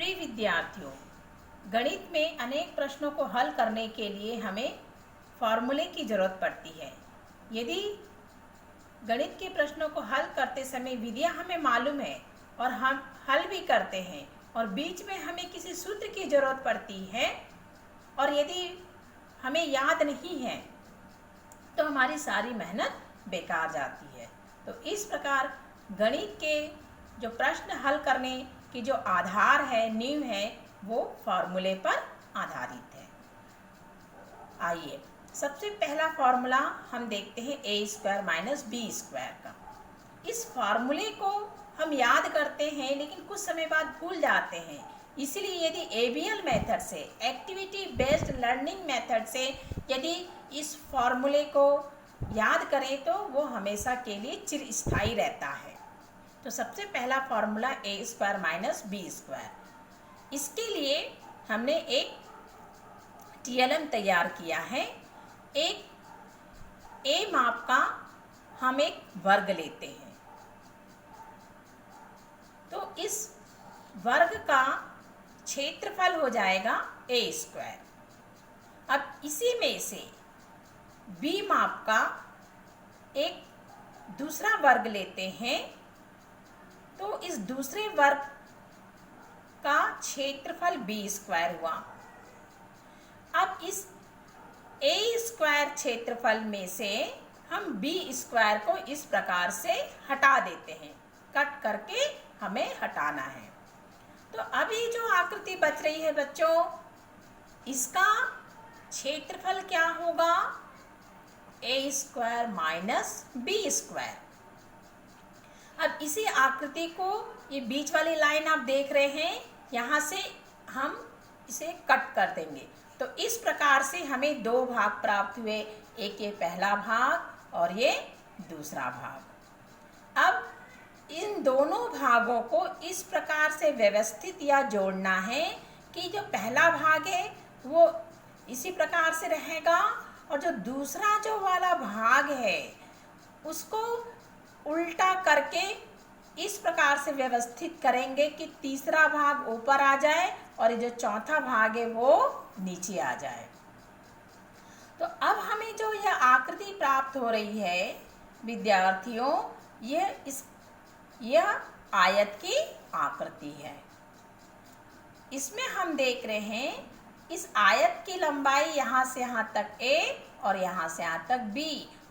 प्रिय विद्यार्थियों, गणित में अनेक प्रश्नों को हल करने के लिए हमें फॉर्मूले की ज़रूरत पड़ती है। यदि गणित के प्रश्नों को हल करते समय विधियाँ हमें मालूम है और हम हल भी करते हैं और बीच में हमें किसी सूत्र की ज़रूरत पड़ती है और यदि हमें याद नहीं है तो हमारी सारी मेहनत बेकार जाती है। तो इस प्रकार गणित के जो प्रश्न हल करने की जो आधार है, नींव है, वो फॉर्मूले पर आधारित है। आइए सबसे पहला फॉर्मूला हम देखते हैं ए स्क्वायर माइनस बी स्क्वायर का। इस फॉर्मूले को हम याद करते हैं लेकिन कुछ समय बाद भूल जाते हैं। इसलिए यदि एबीएल मेथड से, एक्टिविटी बेस्ड लर्निंग मेथड से यदि इस फॉर्मूले को याद करें तो वो हमेशा के लिए चिरस्थायी रहता है। तो सबसे पहला formula A square minus B square. इसके लिए हमने एक टीएलएम तैयार किया है। एक ए माप का हम एक वर्ग लेते हैं, तो इस वर्ग का क्षेत्रफल हो जाएगा ए स्क्वायर। अब इसी में से बी माप का एक दूसरा वर्ग लेते हैं, तो इस दूसरे वर्ग का क्षेत्रफल बी स्क्वायर हुआ। अब इस ए स्क्वायर क्षेत्रफल में से हम बी स्क्वायर को इस प्रकार से हटा देते हैं, कट करके हमें हटाना है। तो अभी जो आकृति बच रही है बच्चों, इसका क्षेत्रफल क्या होगा? ए स्क्वायर माइनस बी स्क्वायर। अब इसी आकृति को, ये बीच वाली लाइन आप देख रहे हैं, यहाँ से हम इसे कट कर देंगे। तो इस प्रकार से हमें दो भाग प्राप्त हुए, एक ये पहला भाग और ये दूसरा भाग। अब इन दोनों भागों को इस प्रकार से व्यवस्थित या जोड़ना है कि जो पहला भाग है वो इसी प्रकार से रहेगा और जो दूसरा जो वाला भाग है उसको उल्टा करके इस प्रकार से व्यवस्थित करेंगे कि तीसरा भाग ऊपर आ जाए और ये जो चौथा भाग है वो नीचे आ जाए। तो अब हमें जो यह आकृति प्राप्त हो रही है विद्यार्थियों, यह आयत की आकृति है। इसमें हम देख रहे हैं इस आयत की लंबाई यहाँ से यहाँ तक a और यहाँ से यहाँ तक b,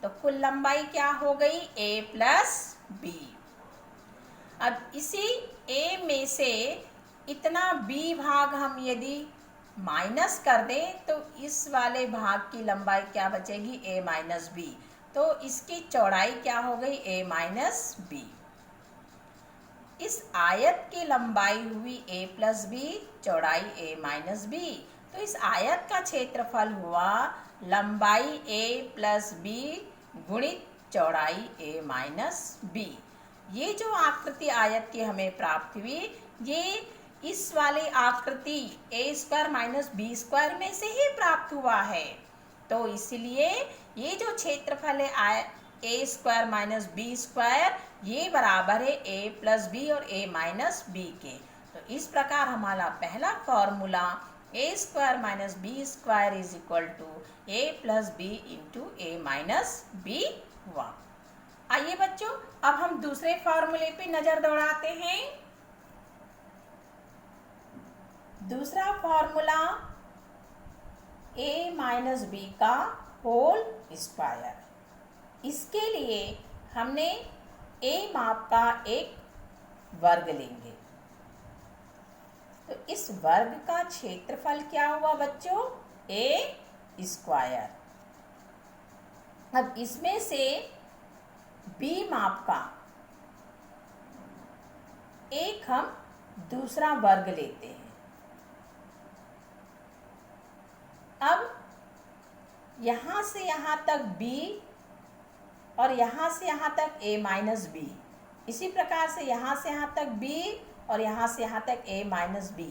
तो कुल लंबाई क्या हो गई? a plus b। अब इसी a में से इतना b भाग हम यदि माइनस कर दें तो इस वाले भाग की लंबाई क्या बचेगी? a minus b। तो इसकी चौड़ाई क्या हो गई? a minus b। इस आयत की लंबाई हुई a प्लस b, चौड़ाई a माइनस b। तो इस आयत का क्षेत्रफल हुआ लंबाई a प्लस b गुणित चौड़ाई a माइनस b। ये जो आकृति आयत की हमें प्राप्त हुई, ये इस वाली आकृति ए स्क्वायर माइनस बी स्क्वायर में से ही प्राप्त हुआ है। तो इसलिए ये जो क्षेत्रफल है ए स्क्वायर माइनस बी स्क्वायर, ये बराबर है ए प्लस बी और ए माइनस बी के। तो इस प्रकार हमारा पहला formula A square minus B square is equal to A plus B into A minus B हुआ। आइए बच्चों, अब हम दूसरे फॉर्मूले पे नजर दौड़ाते हैं। दूसरा फॉर्मूला a माइनस बी का होल स्क्वायर। इसके लिए हमने a माप का एक वर्ग लेंगे। तो इस वर्ग का क्षेत्रफल क्या हुआ बच्चों? a square. अब इसमें से b माप का एक हम दूसरा वर्ग लेते हैं। अब यहाँ से यहाँ तक b और यहाँ से यहाँ तक a माइनस b, इसी प्रकार से यहाँ से यहाँ तक b और यहाँ से यहाँ तक a माइनस b।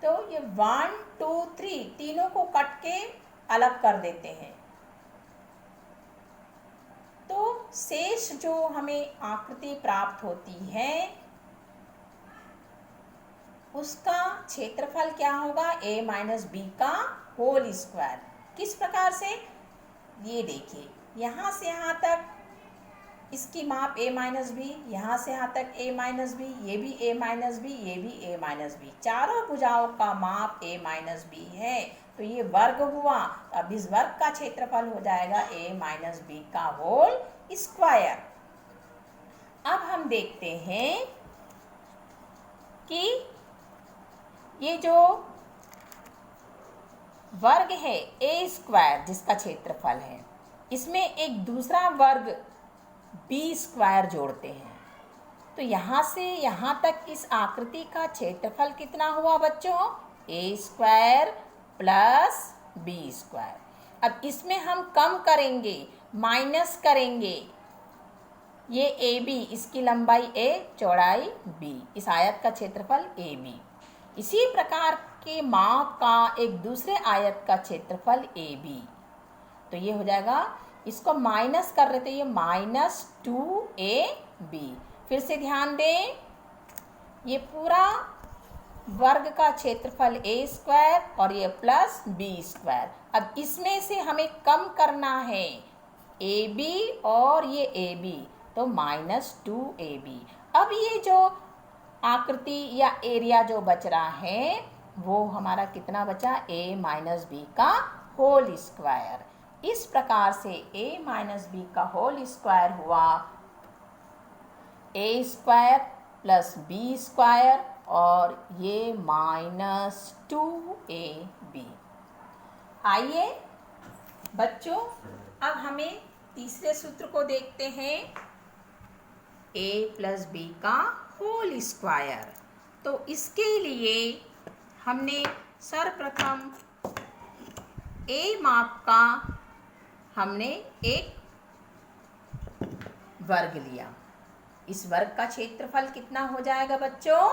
तो ये 1 2 3 तीनों को कट के अलग कर देते हैं। तो शेष जो हमें आकृति प्राप्त होती है उसका क्षेत्रफल क्या होगा, a माइनस बी का होल स्क्वायर। किस प्रकार से, ये देखिए यहाँ से यहाँ तक इसकी माप a माइनस बी, यहाँ से यहाँ तक a माइनस बी, ये भी a माइनस बी, ये भी a माइनस बी, चारों भुजाओं का माप a माइनस बी है, तो ये वर्ग हुआ। अब इस वर्ग का क्षेत्रफल हो जाएगा a माइनस बी का होल स्क्वायर। अब हम देखते हैं कि ये जो वर्ग है a स्क्वायर जिसका क्षेत्रफल है, इसमें एक दूसरा वर्ग बी स्क्वायर जोड़ते हैं, तो यहाँ से यहाँ तक इस आकृति का क्षेत्रफल कितना हुआ बच्चों, ए स्क्वायर प्लस बी स्क्वायर। अब इसमें हम कम करेंगे, माइनस करेंगे, ये ए बी, इसकी लंबाई ए, चौड़ाई बी, इस आयत का क्षेत्रफल ए बी। इसी प्रकार के माप का एक दूसरे आयत का क्षेत्रफल ए बी, तो ये हो जाएगा, इसको माइनस कर रहे थे, ये माइनस 2ab। फिर से ध्यान दें, ये पूरा वर्ग का क्षेत्रफल a स्क्वायर और ये प्लस b स्क्वायर। अब इसमें से हमें कम करना है ab और ये ab, तो माइनस 2ab। अब ये जो आकृति या एरिया जो बच रहा है वो हमारा कितना बचा, a माइनस बी का होल स्क्वायर। इस प्रकार से a माइनस बी का होल स्क्वायर हुआ a square plus b square और ये माइनस 2ab। आइए बच्चों, अब हमें तीसरे सूत्र को देखते हैं, a प्लस बी का होल स्क्वायर। तो इसके लिए हमने सर्वप्रथम a माप का हमने एक वर्ग लिया, इस वर्ग का क्षेत्रफल कितना हो जाएगा बच्चों,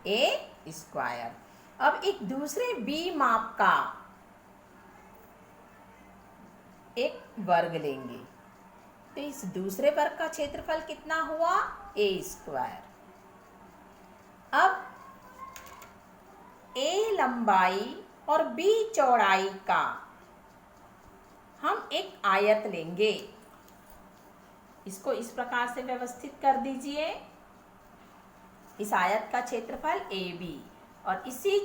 a स्क्वायर। अब एक दूसरे b माप का एक वर्ग लेंगे, तो इस दूसरे वर्ग का क्षेत्रफल कितना हुआ, a स्क्वायर। अब a लंबाई और b चौड़ाई का हम एक आयत लेंगे, इसको इस प्रकार से व्यवस्थित कर दीजिए, इस आयत का क्षेत्रफल AB और इसी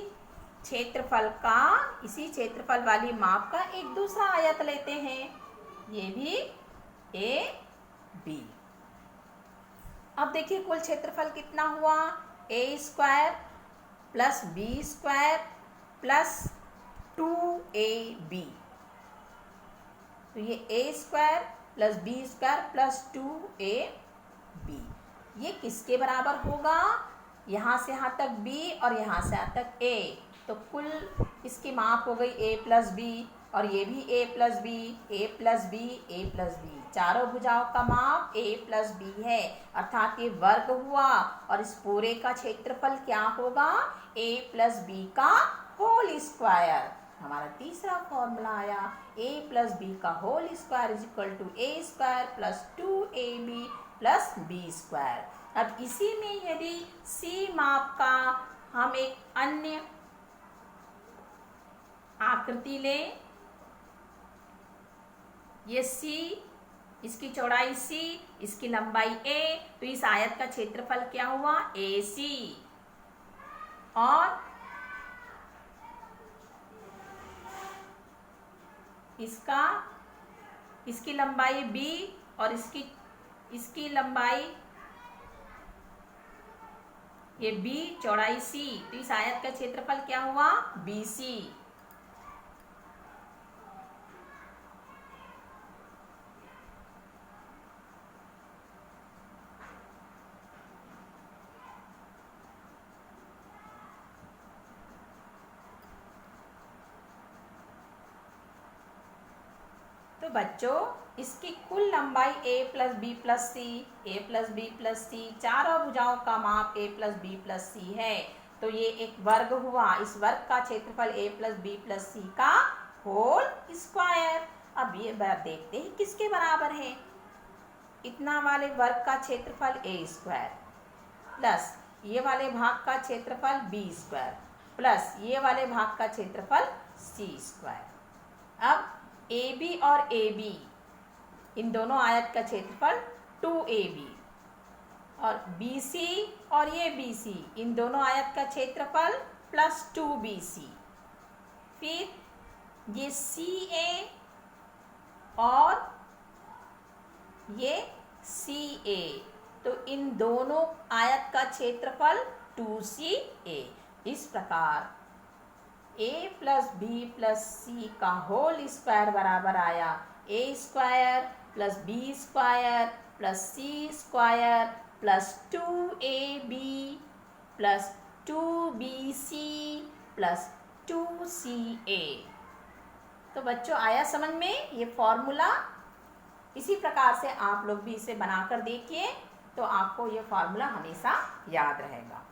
क्षेत्रफल वाली माप का एक दूसरा आयत लेते हैं, ये भी AB। अब देखिए कुल क्षेत्रफल कितना हुआ, a square plus b square plus 2ab, तो ये a square plus b square plus 2ab, ये किसके बराबर होगा, यहाँ से यहाँ तक b और यहाँ से यहाँ तक a, तो कुल इसकी माप हो गई a प्लस बी और ये भी a plus B, a plus B, a plus B, चारों भुजाओं का माप a प्लस बी है, अर्थात ये वर्ग हुआ और इस पूरे का क्षेत्रफल क्या होगा, a प्लस बी का होल स्क्वायर। हमारा तीसरा फॉर्मूला आया, a प्लस बी का whole square is equal to a square plus 2ab plus b square. अब इसी में यदि c माप का हम एक अन्य आकृति लें, ये c, इसकी चौड़ाई c, इसकी लंबाई a, तो इस आयत का क्षेत्रफल क्या हुआ, ac, और इसकी लंबाई b और इसकी लंबाई ये b, चौड़ाई c, तो इस आयत का क्षेत्रफल क्या हुआ, bc। तो बच्चों इसकी कुल लंबाई a plus B plus C, a plus B plus C, चारों भुजाओं का माप a plus B plus C है, तो ये एक वर्ग हुआ, इस वर्ग का क्षेत्रफल a प्लस बी प्लस सी का होल स्क्वायर। अब ये बात देखते हैं किसके बराबर है, इतना वाले वर्ग का क्षेत्रफल a स्क्वायर प्लस ये वाले भाग का क्षेत्रफल बी स्क्वायर प्लस ये वाले भाग का क्षेत्रफल सी स्क्वायर। अब ए बी और ए बी इन दोनों आयत का क्षेत्रफल 2AB और BC और ये BC इन दोनों आयत का क्षेत्रफल प्लस 2BC। फिर ये CA और ये CA, तो इन दोनों आयत का क्षेत्रफल 2CA। इस प्रकार A plus B plus C का होल स्क्वायर बराबर आया A square plus B square plus C square plus 2AB plus 2BC plus 2CA। तो बच्चों आया समझ में ये फॉर्मूला? इसी प्रकार से आप लोग भी इसे बनाकर देखिए तो आपको ये फॉर्मूला हमेशा याद रहेगा।